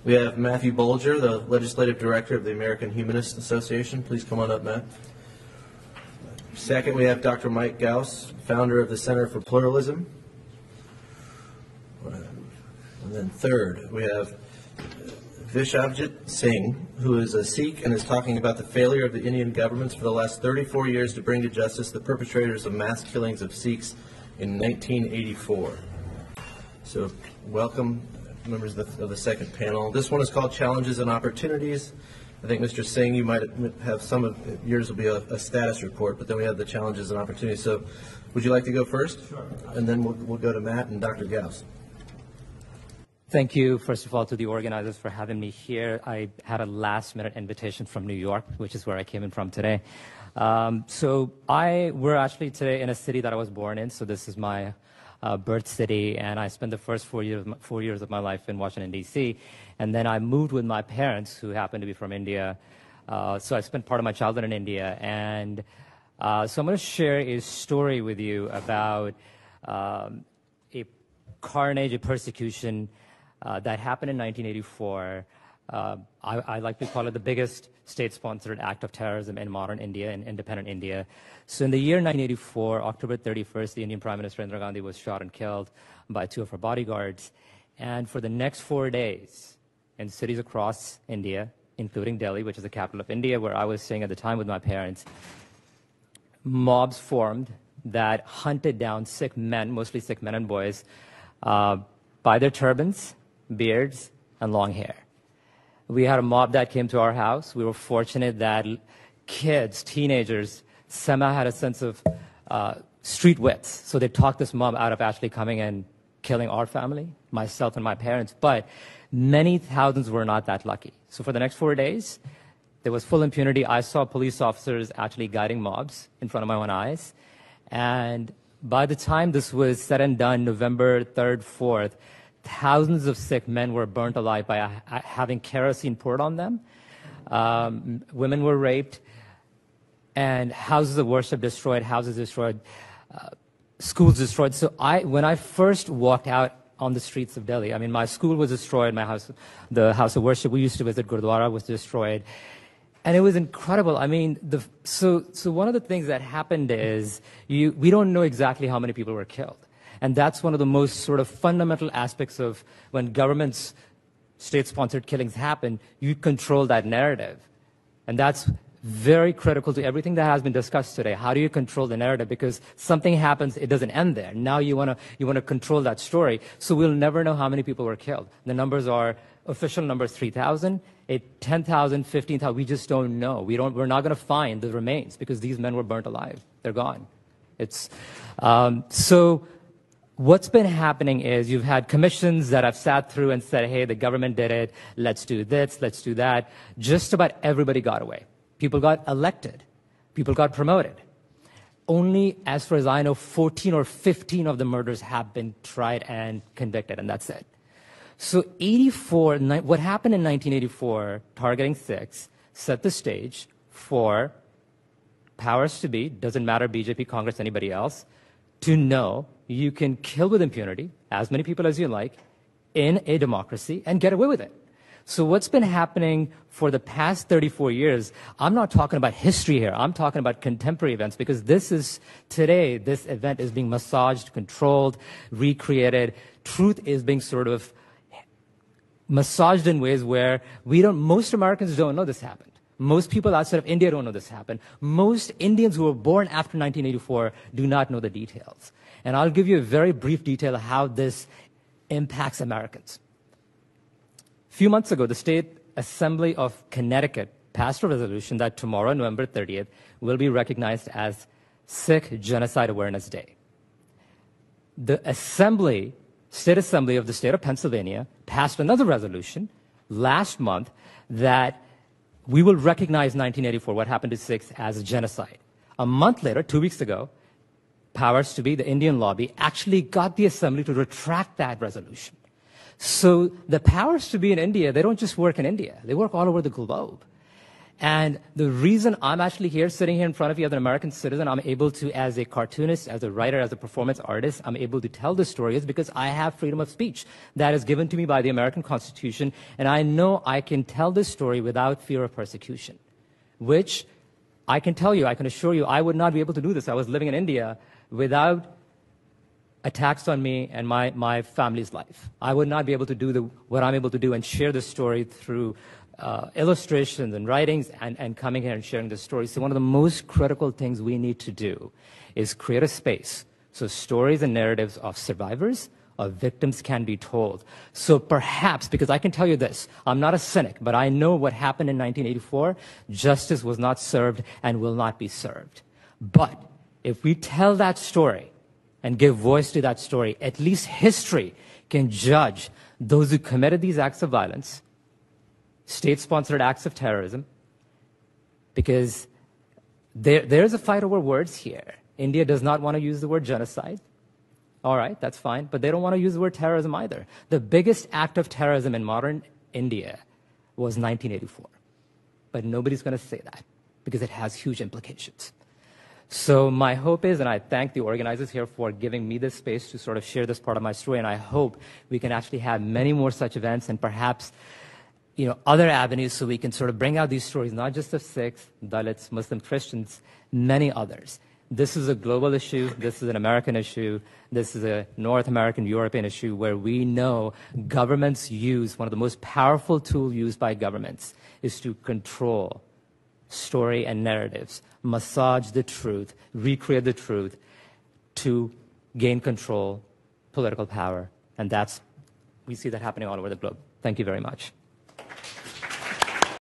We have Matthew Bolger, the Legislative Director of the American Humanist Association. Please come on up, Matt. Second, we have Dr. Mike Gauss, founder of the Center for Pluralism. And then third, we have Vishabjit Singh, who is a Sikh and is talking about the failure of the Indian governments for the last 34 years to bring to justice the perpetrators of mass killings of Sikhs in 1984. So welcome, members of the second panel. This one is called Challenges and Opportunities. I think, Mr. Singh, you might have some of yours will be a status report, but then we have the challenges and opportunities. So would you like to go first? Sure. And then we'll go to Matt and Dr. Gauss. Thank you, first of all, to the organizers for having me here. I had a last-minute invitation from New York, which is where I came in from today. We're actually today in a city that I was born in, so this is my birth city, and I spent the first 4 years of my life in Washington, D.C., and then I moved with my parents, who happen to be from India. So I spent part of my childhood in India, and so I'm going to share a story with you about a carnage, a persecution that happened in 1984. I like to call it the biggest state-sponsored act of terrorism in modern India, in independent India. So in the year 1984, October 31st, the Indian Prime Minister Indira Gandhi was shot and killed by two of her bodyguards. And for the next 4 days, in cities across India, including Delhi, which is the capital of India, where I was staying at the time with my parents, mobs formed that hunted down Sikh men, mostly Sikh men and boys, by their turbans, beards, and long hair. We had a mob that came to our house. We were fortunate that kids, teenagers, somehow had a sense of street wits. So they talked this mob out of actually coming and killing our family, myself and my parents. But many thousands were not that lucky. So for the next 4 days, there was full impunity. I saw police officers actually guiding mobs in front of my own eyes. And by the time this was said and done, November 3rd, 4th, thousands of Sikh men were burnt alive by having kerosene poured on them. Women were raped, and houses of worship destroyed, houses destroyed, schools destroyed. So when I first walked out on the streets of Delhi, I mean, my school was destroyed, the house of worship we used to visit, Gurdwara, was destroyed. And it was incredible. I mean, so one of the things that happened is we don't know exactly how many people were killed. And that's one of the most sort of fundamental aspects of when governments, state-sponsored killings happen, you control that narrative. And that's very critical to everything that has been discussed today. How do you control the narrative? Because something happens, it doesn't end there. Now you want to control that story. So we'll never know how many people were killed. The numbers are, official numbers 3,000, 10,000, 15,000. We just don't know. We're not going to find the remains because these men were burnt alive. They're gone. So what's been happening is you've had commissions that have sat through and said, hey, the government did it, let's do this, let's do that. Just about everybody got away. People got elected. People got promoted. Only, as far as I know, 14 or 15 of the murders have been tried and convicted, and that's it. So what happened in 1984, targeting Sikhs, set the stage for powers to be, doesn't matter, BJP, Congress, anybody else, to know you can kill with impunity, as many people as you like, in a democracy and get away with it. So what's been happening for the past 34 years, I'm not talking about history here, I'm talking about contemporary events, because today, this event is being massaged, controlled, recreated. Truth is being sort of massaged in ways where most Americans don't know this happened. Most people outside of India don't know this happened. Most Indians who were born after 1984 do not know the details. And I'll give you a very brief detail of how this impacts Americans. A few months ago, the State Assembly of Connecticut passed a resolution that tomorrow, November 30th, will be recognized as Sikh Genocide Awareness Day. The State Assembly of the state of Pennsylvania passed another resolution last month that we will recognize 1984, what happened to Sikhs, as a genocide. A month later, 2 weeks ago, powers to be, the Indian lobby, actually got the assembly to retract that resolution. So the powers to be in India, they don't just work in India. They work all over the globe. And the reason I'm actually here, sitting here in front of you as an American citizen, I'm able to, as a cartoonist, as a writer, as a performance artist, I'm able to tell this story is because I have freedom of speech that is given to me by the American Constitution, and I know I can tell this story without fear of persecution, which I can tell you, I can assure you, I would not be able to do this. I was living in India without attacks on me and my family's life. I would not be able to do what I'm able to do and share this story through illustrations and writings and coming here and sharing this story. So one of the most critical things we need to do is create a space so stories and narratives of survivors, of victims can be told. So perhaps, because I can tell you this, I'm not a cynic, but I know what happened in 1984, justice was not served and will not be served. But if we tell that story and give voice to that story, at least history can judge those who committed these acts of violence, state-sponsored acts of terrorism, because there's a fight over words here. India does not want to use the word genocide. All right, that's fine, but they don't want to use the word terrorism either. The biggest act of terrorism in modern India was 1984. But nobody's going to say that because it has huge implications. So my hope is, and I thank the organizers here for giving me this space to sort of share this part of my story, and I hope we can actually have many more such events and perhaps other avenues so we can sort of bring out these stories, not just of Sikhs, Dalits, Muslim, Christians, many others. This is a global issue. This is an American issue. This is a North American, European issue where we know governments use, one of the most powerful tools used by governments is to control story and narratives, massage the truth, recreate the truth to gain control, political power. And we see that happening all over the globe. Thank you very much.